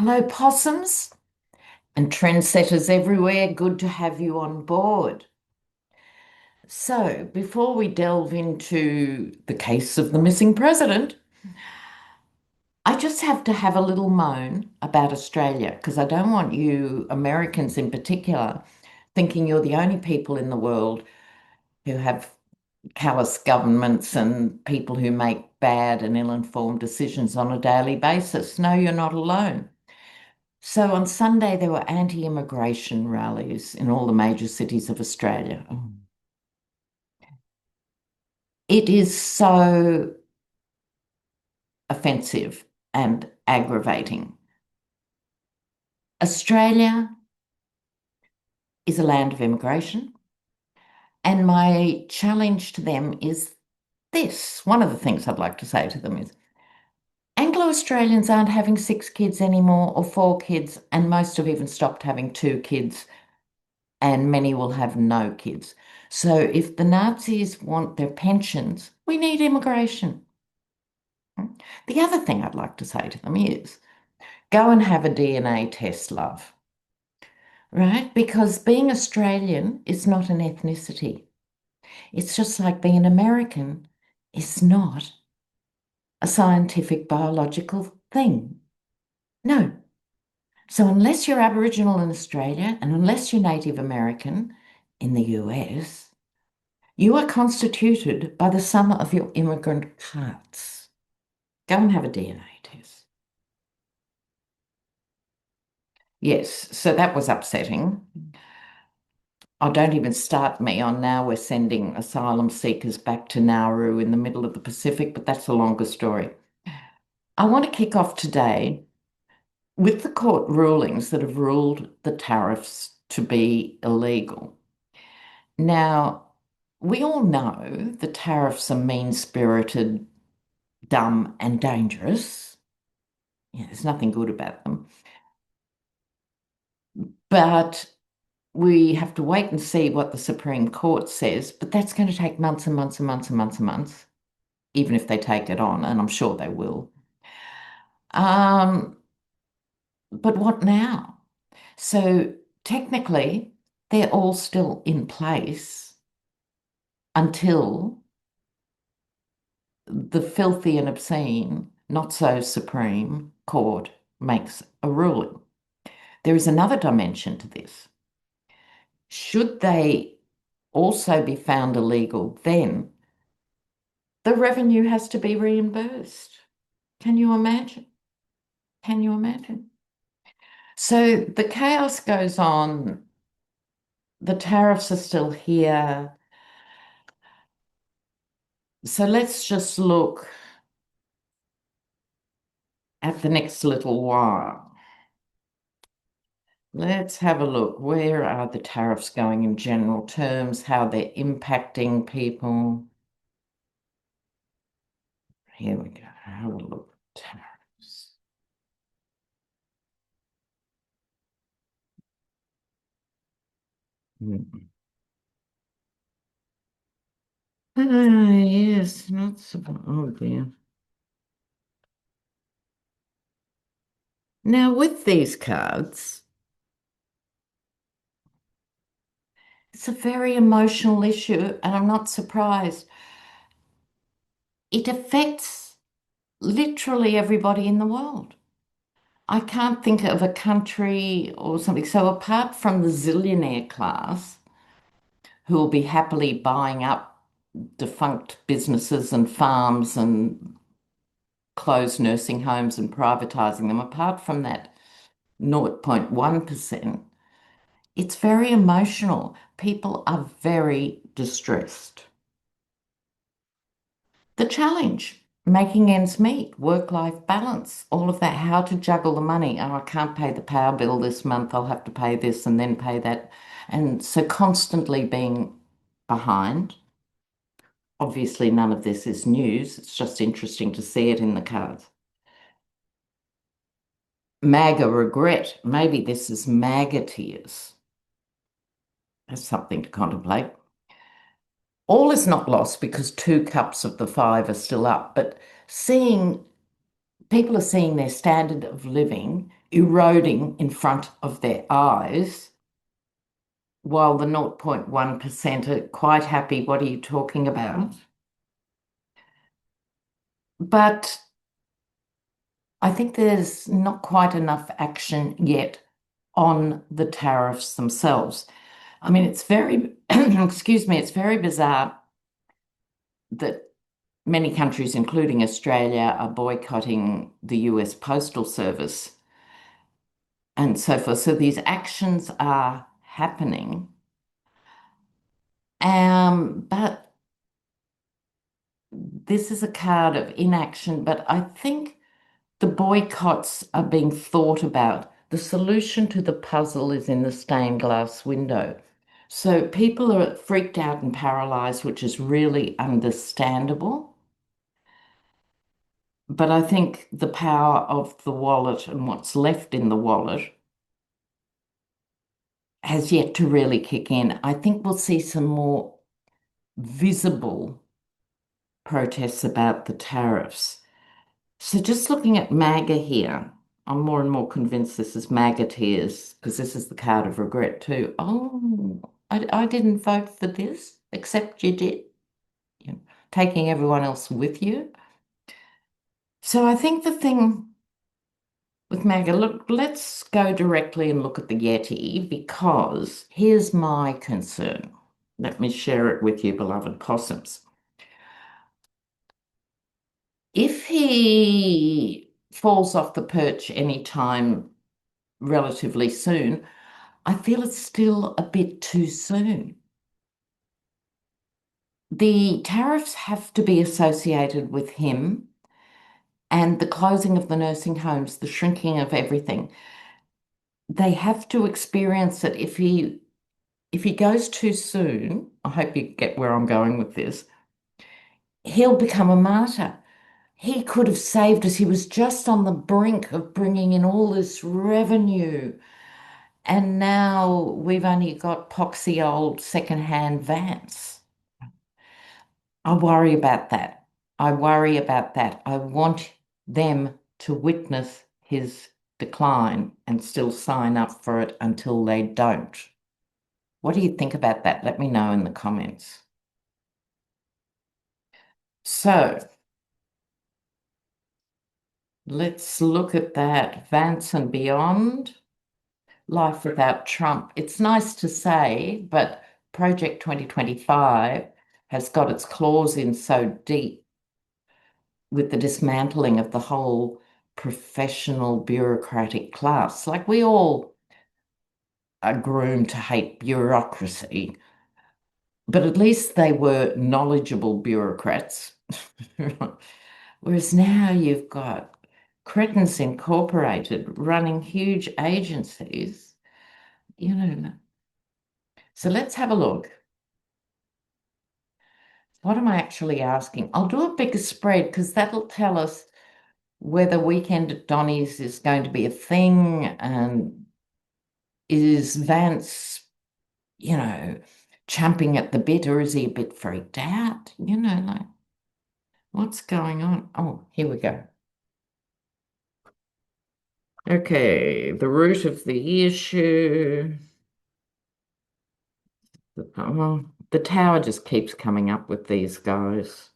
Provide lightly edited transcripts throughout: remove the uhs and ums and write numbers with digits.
Hello, possums and trendsetters everywhere. Good to have you on board. So, before we delve into the case of the missing president, I just have to have a little moan about Australia because I don't want you Americans in particular thinking you're the only people in the world who have callous governments and people who make bad and ill-informed decisions on a daily basis. No, you're not alone. So on Sunday, there were anti-immigration rallies in all the major cities of Australia. It is so offensive and aggravating. Australia is a land of immigration, and my challenge to them is this. One of the things I'd like to say to them is Anglo-Australians aren't having 6 kids anymore or 4 kids, and most have even stopped having 2 kids, and many will have no kids. So if the Nazis want their pensions, we need immigration. The other thing I'd like to say to them is go and have a DNA test, love, right? Because being Australian is not an ethnicity. It's just like being American is not a scientific biological thing. No. So unless you're Aboriginal in Australia and unless you're Native American in the US, you are constituted by the sum of your immigrant parts. Go and have a DNA test. Yes, so that was upsetting. Oh, don't even start me on now we're sending asylum seekers back to Nauru in the middle of the Pacific, but that's a longer story. I want to kick off today with the court rulings that have ruled the tariffs to be illegal. Now, we all know the tariffs are mean-spirited, dumb, and dangerous. Yeah, there's nothing good about them. But we have to wait and see what the Supreme Court says, but that's going to take months and months and months and months and months, even if they take it on, and I'm sure they will. Um, but what now? So technically, they're all still in place until the filthy and obscene, not so Supreme Court makes a ruling. There is another dimension to this. Should they also be found illegal, then the revenue has to be reimbursed. Can you imagine? Can you imagine? So the chaos goes on. The tariffs are still here. So let's just look at the next little while. Let's have a look. Where are the tariffs going in general terms? How they're impacting people? Here we go. Have a look. Tariffs. Hmm. Ah, yes, not so. Oh dear. Now, with these cards, it's a very emotional issue, and I'm not surprised. It affects literally everybody in the world. I can't think of a country or something. So, apart from the zillionaire class, who will be happily buying up defunct businesses and farms and closed nursing homes and privatizing them, apart from that 0.1%, it's very emotional. People are very distressed. The challenge, making ends meet, work-life balance, all of that, how to juggle the money. Oh, I can't pay the power bill this month. I'll have to pay this and then pay that. And so constantly being behind. Obviously, none of this is news. It's just interesting to see it in the cards. MAGA regret. Maybe this is MAGA tears. That's something to contemplate. All is not lost because 2 cups of the 5 are still up, but seeing people are seeing their standard of living eroding in front of their eyes, while the 0.1% are quite happy. What are you talking about? But I think there's not quite enough action yet on the tariffs themselves. I mean, it's very, excuse me, it's very bizarre that many countries, including Australia, are boycotting the US Postal Service and so forth. So these actions are happening. But this is a card of inaction, but I think the boycotts are being thought about. The solution to the puzzle is in the stained glass window. So people are freaked out and paralyzed, which is really understandable. But I think the power of the wallet and what's left in the wallet has yet to really kick in. I think we'll see some more visible protests about the tariffs. So just looking at MAGA here, I'm more and more convinced this is MAGA tears because this is the card of regret too. Oh, I didn't vote for this, except you did, you know, taking everyone else with you. So I think the thing with MAGA, look, let's go directly and look at the Yeti because here's my concern. Let me share it with you, beloved possums. If he falls off the perch anytime relatively soon, I feel it's still a bit too soon. The tariffs have to be associated with him and the closing of the nursing homes, the shrinking of everything. They have to experience it. If he goes too soon, I hope you get where I'm going with this, he'll become a martyr. He could have saved us. He was just on the brink of bringing in all this revenue. And now we've only got poxy old secondhand Vance. I worry about that. I worry about that. I want them to witness his decline and still sign up for it until they don't. What do you think about that? Let me know in the comments. So let's look at that. Vance and beyond. Life without Trump. It's nice to say, but Project 2025 has got its claws in so deep with the dismantling of the whole professional bureaucratic class. Like we all are groomed to hate bureaucracy, but at least they were knowledgeable bureaucrats. Whereas now you've got Cretins Incorporated running huge agencies, you know. So let's have a look. What am I actually asking? I'll do a bigger spread because that'll tell us whether weekend at Donnie'S is going to be a thing and is Vance, champing at the bit or is he a bit freaked out? Like what's going on? Oh, here we go. Okay, the root of the issue. The tower just keeps coming up with these guys.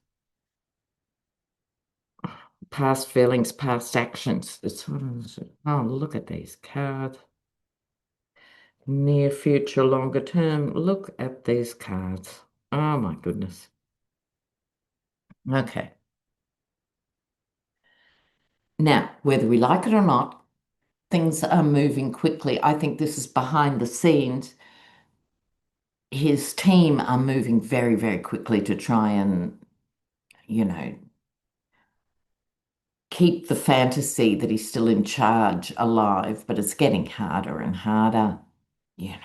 Past feelings, past actions. It's what is it? Oh, look at these cards. Near future, longer term. Look at these cards. Oh my goodness. Okay. Now, whether we like it or not, things are moving quickly. I think this is behind the scenes. His team are moving very, very quickly to try and, you know, keep the fantasy that he's still in charge alive, but it's getting harder and harder, you know,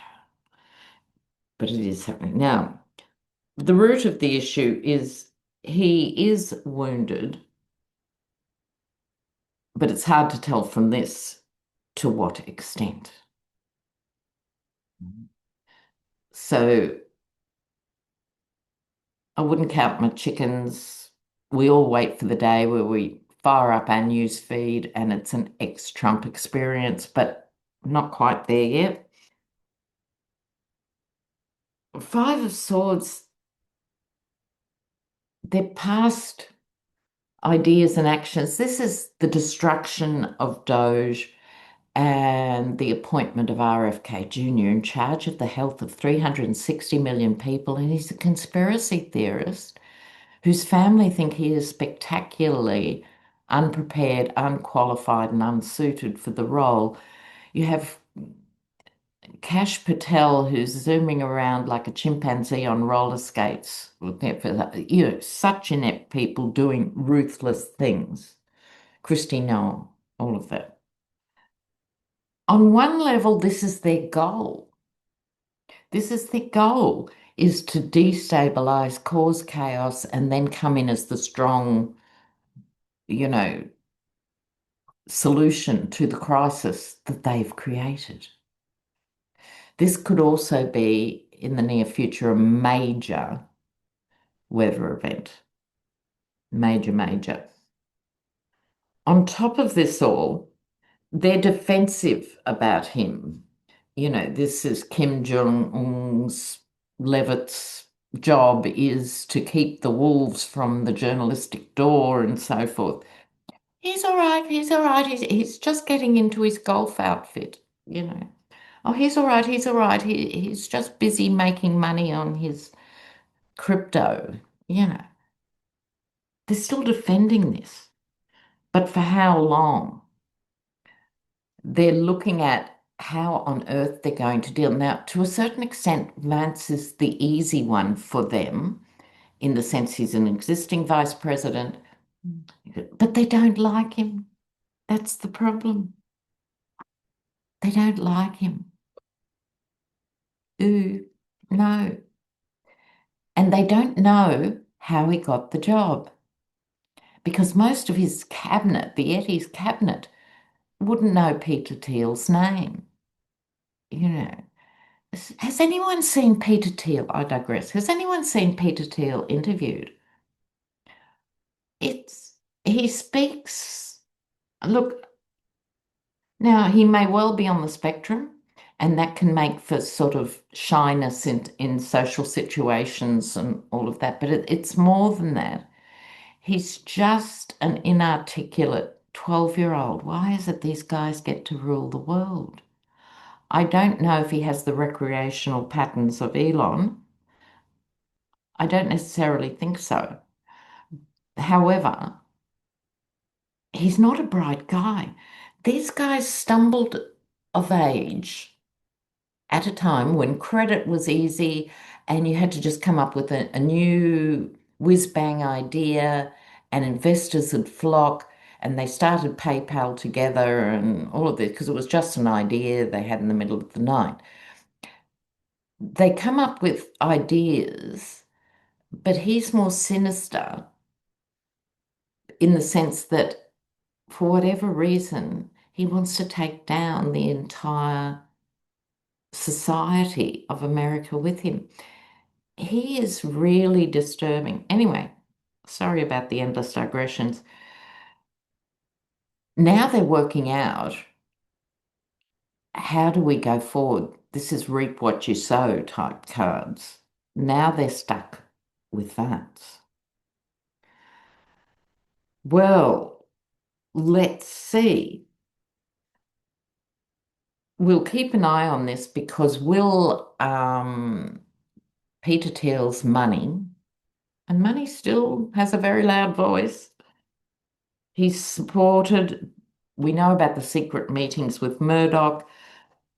but it is happening. Now, the root of the issue is he is wounded, but it's hard to tell from this to what extent. So I wouldn't count my chickens. We all wait for the day where we fire up our news feed and it's an ex-Trump experience, but not quite there yet. Five of Swords, they're past ideas and actions. This is the destruction of Doge and the appointment of RFK Jr. in charge of the health of 360 million people. And he's a conspiracy theorist whose family think he is spectacularly unprepared, unqualified, and unsuited for the role. You have Kash Patel, who's zooming around like a chimpanzee on roller skates. Such inept people doing ruthless things. Christy Noel, all of that. On one level, this is their goal. This is their goal, is to destabilize, cause chaos, and then come in as the strong, you know, solution to the crisis that they've created. This could also be, in the near future, a major weather event. Major, major. On top of this all, they're defensive about him. This is Kim Jong-un's Levitt's job is to keep the wolves from the journalistic door and so forth. He's all right, he's all right. He's just getting into his golf outfit. Oh, he's all right, he's all right. He's just busy making money on his crypto. You know, they're still defending this. But for how long? They're looking at how on earth they're going to deal. Now, to a certain extent, Vance is the easy one for them in the sense he's an existing vice president, but they don't like him. That's the problem. They don't like him. Ooh, no. And they don't know how he got the job because most of his cabinet, the Yetis cabinet, wouldn't know Peter Thiel's name. You know, has anyone seen Peter Thiel? I digress. Has anyone seen Peter Thiel interviewed? He speaks, look, now he may well be on the spectrum, and that can make for sort of shyness in social situations and all of that, but it's more than that. He's just an inarticulate 12-year-old. Why is it these guys get to rule the world? I don't know if he has the recreational patterns of Elon. I don't necessarily think so. However, he's not a bright guy. These guys stumbled of age at a time when credit was easy and you had to just come up with a new whiz-bang idea and investors would flock and they started PayPal together and all of this because it was just an idea they had in the middle of the night. They come up with ideas, but he's more sinister in the sense that for whatever reason, he wants to take down the entire society of America with him. He is really disturbing. Anyway, sorry about the endless digressions. Now they're working out how do we go forward? This is reap what you sow type cards. Now they're stuck with that. Well, let's see. We'll keep an eye on this because will Peter Thiel's money, and money still has a very loud voice. He's supported, we know about the secret meetings with Murdoch.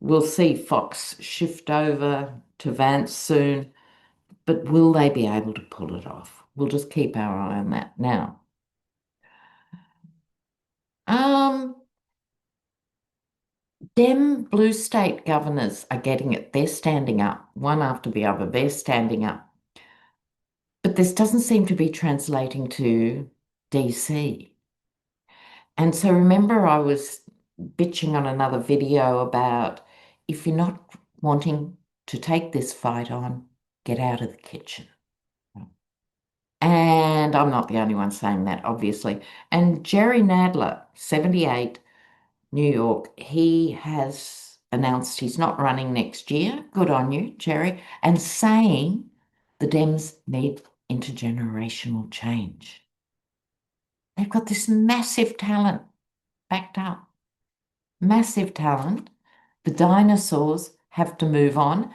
We'll see Fox shift over to Vance soon, but will they be able to pull it off? We'll just keep our eye on that now. Um, Dem blue state governors are getting it. They're standing up, one after the other. They're standing up. But this doesn't seem to be translating to DC. And so remember, I was bitching on another video about if you're not wanting to take this fight on, get out of the kitchen. And I'm not the only one saying that, obviously. And Jerry Nadler, 78, New York, he has announced he's not running next year. Good on you, Jerry. And saying the Dems need intergenerational change. They've got this massive talent backed up, massive talent. The dinosaurs have to move on.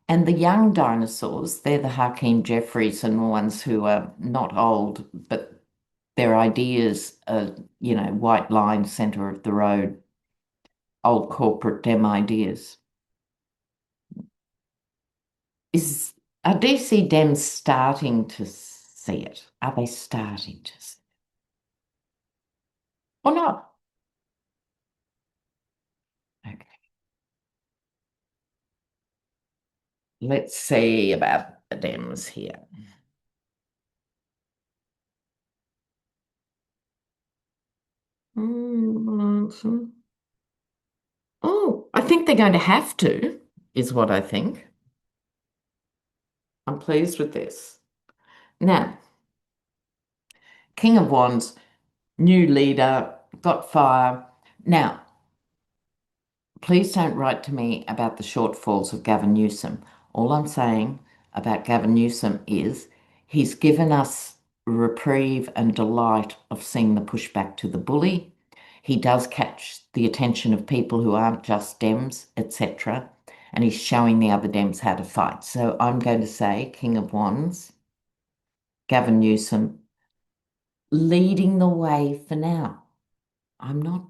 And the young dinosaurs, they're the Hakeem Jeffries and ones who are not old, but their ideas are, white line, centre of the road, old corporate dem ideas. Is Are DC Dems starting to see it? Are they starting to see it? Or not? Okay. Let's see about the Dems here. Oh, I think they're going to have to, is what I think. I'm pleased with this. Now, King of Wands, new leader, got fire. Now, please don't write to me about the shortfalls of Gavin Newsom. All I'm saying about Gavin Newsom is he's given us reprieve and delight of seeing the pushback to the bully. He does catch the attention of people who aren't just Dems, etc. And he's showing the other Dems how to fight. So I'm going to say King of Wands, Gavin Newsom, leading the way for now. I'm not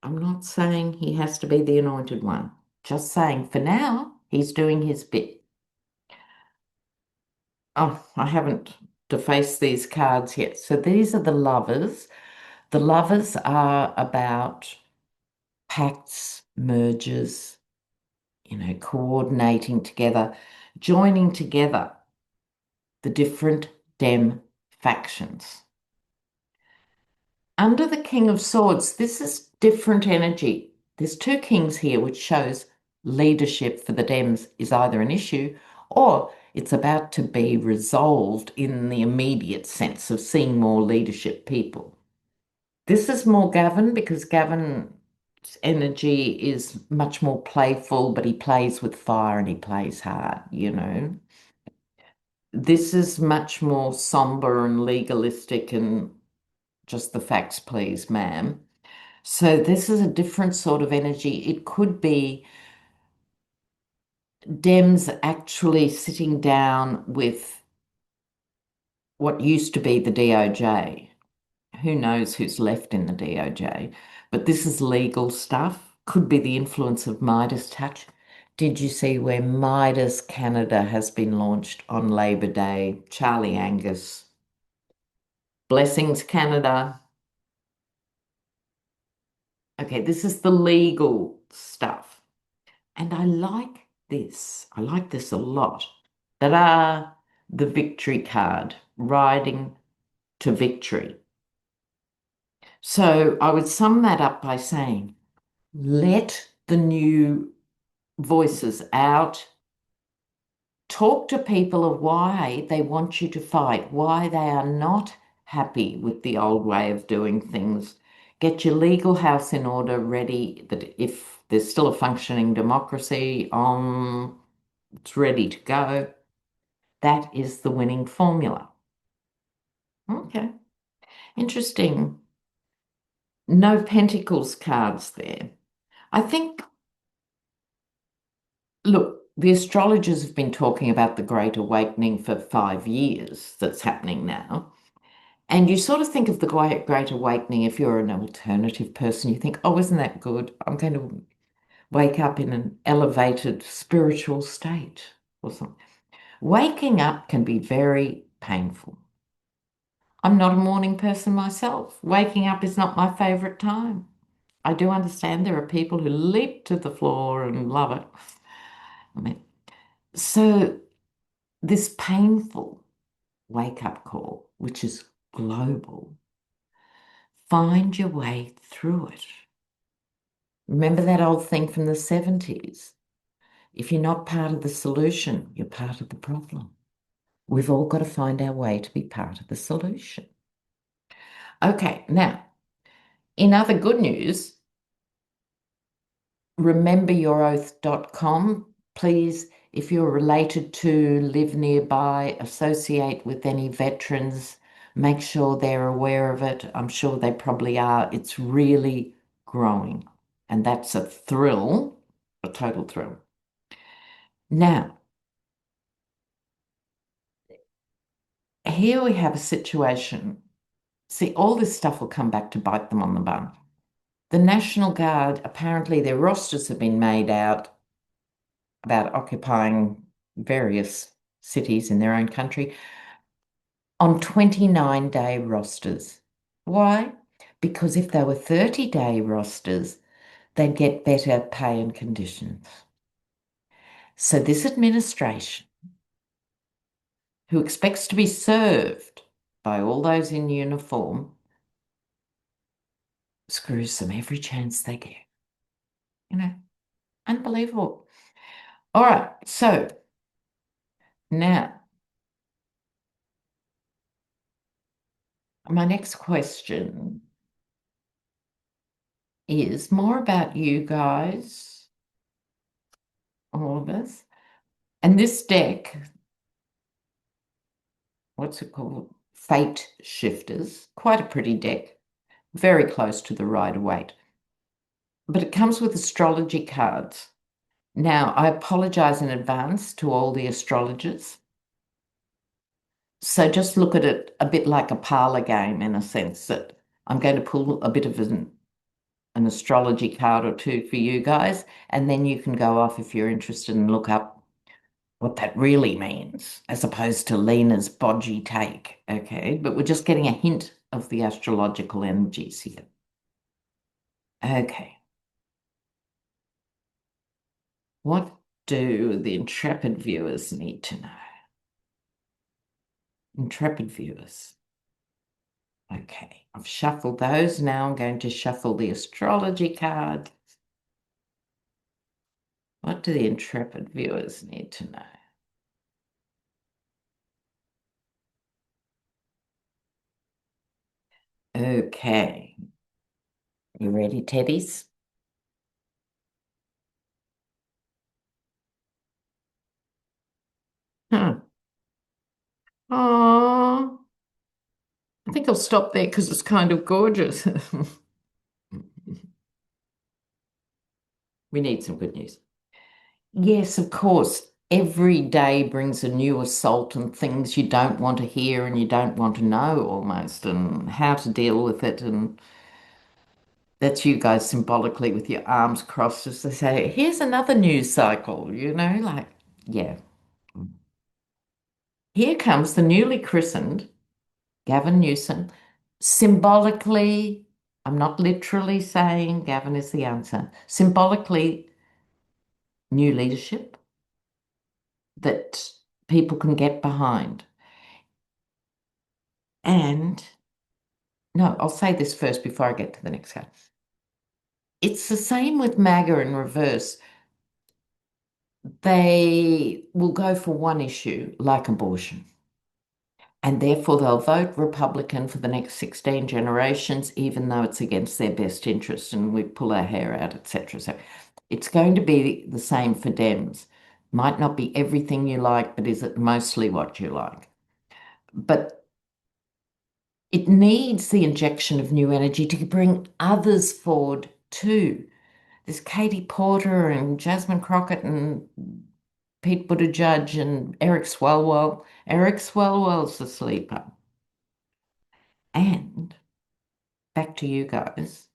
I'm not saying he has to be the anointed one. Just saying for now he's doing his bit. Oh, I haven't defaced these cards yet. So these are the lovers. The lovers are about pacts, mergers, coordinating together, joining together the different Dem factions. Under the King of Swords, this is different energy. There's two kings here, which shows leadership for the Dems is either an issue or it's about to be resolved in the immediate sense of seeing more leadership people. This is more Gavin because Gavin's energy is much more playful, but he plays with fire and he plays hard. This is much more somber and legalistic and just the facts, please, ma'am. So this is a different sort of energy. It could be Dems actually sitting down with what used to be the DOJ. Who knows who's left in the DOJ? But this is legal stuff. Could be the influence of Midas touch. Did you see where Midas Canada has been launched on Labor Day? Charlie Angus. Blessings, Canada. Okay, this is the legal stuff. And I like this. I like this a lot. That are the victory card, riding to victory. So I would sum that up by saying, let the new voices out, talk to people of why they want you to fight, why they are not happy with the old way of doing things. Get your legal house in order, ready that if there's still a functioning democracy, it's ready to go. That is the winning formula. Okay, interesting. No Pentacles cards there. I think, look, the astrologers have been talking about the Great Awakening for 5 years that's happening now. And you sort of think of the Great Awakening, if you're an alternative person, you think, oh, isn't that good? I'm going to wake up in an elevated spiritual state or something. Waking up can be very painful. I'm not a morning person myself. Waking up is not my favorite time. I do understand there are people who leap to the floor and love it. I mean, so this painful wake-up call, which is global, find your way through it. Remember that old thing from the 70s? If you're not part of the solution, you're part of the problem. We've all got to find our way to be part of the solution. Okay, now, in other good news, rememberyouroath.com. Please, if you're related to, live nearby, associate with any veterans, make sure they're aware of it. I'm sure they probably are. It's really growing, and that's a thrill, a total thrill. Now, here we have a situation. See, all this stuff will come back to bite them on the bum. The National Guard, apparently their rosters have been made out about occupying various cities in their own country on 29-day rosters. Why? Because if they were 30-day rosters, they'd get better pay and conditions. So this administration, who expects to be served by all those in uniform, screws them every chance they get. You know, unbelievable. All right, so now my next question is more about you guys, all of us. And this deck, what's it called? Fate Shifters, quite a pretty deck, very close to the Rider-Waite. But it comes with astrology cards. Now, I apologize in advance to all the astrologers. So just look at it a bit like a parlor game in a sense that I'm going to pull a bit of an astrology card or two for you guys, and then you can go off if you're interested and look up what that really means, as opposed to Lena's bodgy take, okay? But we're just getting a hint of the astrological energies here. Okay. What do the intrepid viewers need to know? Intrepid viewers. Okay, I've shuffled those. Now I'm going to shuffle the astrology card. What do the intrepid viewers need to know? Okay. You ready, Teddies? Huh. Oh, I think I'll stop there because it's kind of gorgeous. We need some good news. Yes, of course. Every day brings a new assault and things you don't want to hear and you don't want to know almost, and how to deal with it. And that's you guys symbolically with your arms crossed as they say, here's another news cycle, like, yeah. Here comes the newly christened Gavin Newsom. Symbolically, I'm not literally saying Gavin is the answer. Symbolically, new leadership that people can get behind. And no, I'll say this first before I get to the next card. It's the same with MAGA in reverse. They will go for one issue, like abortion, and therefore they'll vote Republican for the next 16 generations, even though it's against their best interest and we pull our hair out, etc. So it's going to be the same for Dems. Might not be everything you like, but is it mostly what you like? But it needs the injection of new energy to bring others forward too. There's Katie Porter and Jasmine Crockett and Pete Buttigieg and Eric Swalwell. Eric Swalwell's the sleeper. And back to you guys.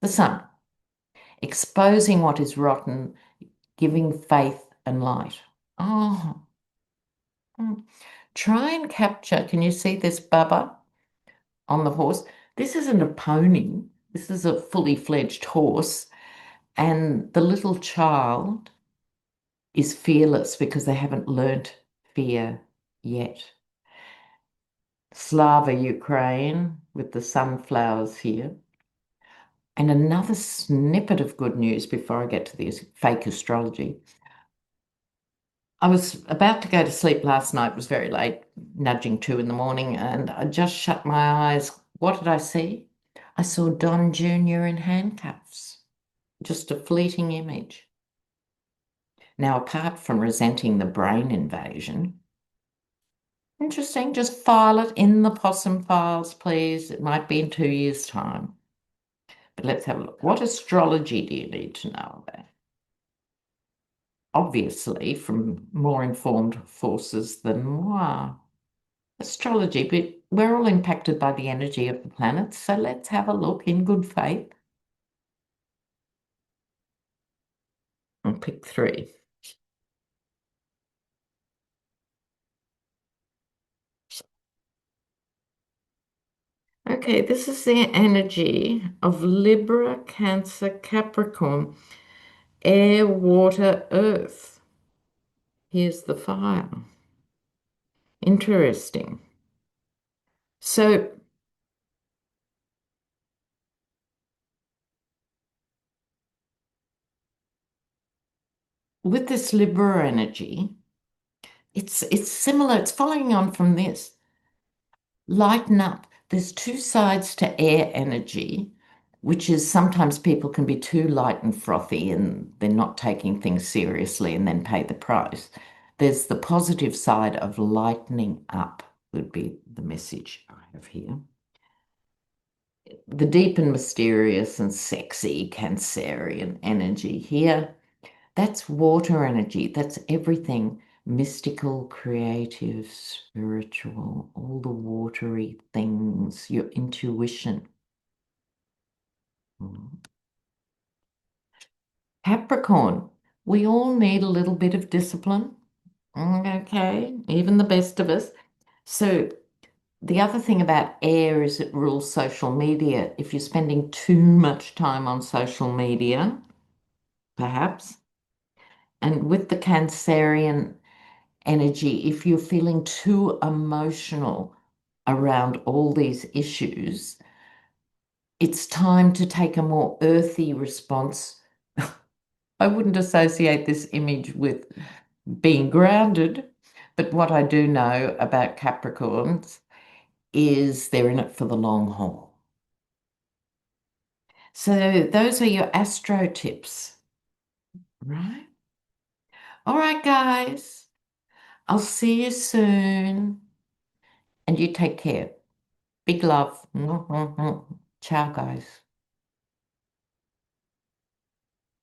The sun, exposing what is rotten, giving faith and light. Oh, try and capture. Can you see this Bubba on the horse? This isn't a pony. This is a fully fledged horse. And the little child is fearless because they haven't learnt fear yet. Slava Ukraine with the sunflowers here. And another snippet of good news before I get to the fake astrology. I was about to go to sleep last night, it was very late, nudging 2 in the morning, and I just shut my eyes. What did I see? I saw Don Jr. in handcuffs, just a fleeting image. Now, apart from resenting the brain invasion, interesting, just file it in the possum files, please. It might be in 2 years' time. But let's have a look. What astrology do you need to know about? Obviously, from more informed forces than moi. Astrology, but we're all impacted by the energy of the planets, so let's have a look in good faith and pick three. Okay, this is the energy of Libra, Cancer, Capricorn, air, water, earth. Here's the fire. Interesting. So with this Libra energy, it's similar, it's following on from this. Lighten up. There's two sides to air energy, which is sometimes people can be too light and frothy and they're not taking things seriously and then pay the price. There's the positive side of lightening up, would be the message I have here. The deep and mysterious and sexy Cancerian energy here. That's water energy. That's everything mystical, creative, spiritual, all the watery things, your intuition. Mm. Capricorn, we all need a little bit of discipline. Okay, even the best of us. So the other thing about air is it rules social media. If you're spending too much time on social media, perhaps, and with the Cancerian energy, if you're feeling too emotional around all these issues, it's time to take a more earthy response. I wouldn't associate this image with being grounded, but what I do know about Capricorns is they're in it for the long haul. So those are your astro tips, right? All right, guys. I'll see you soon. And you take care. Big love. Ciao, guys.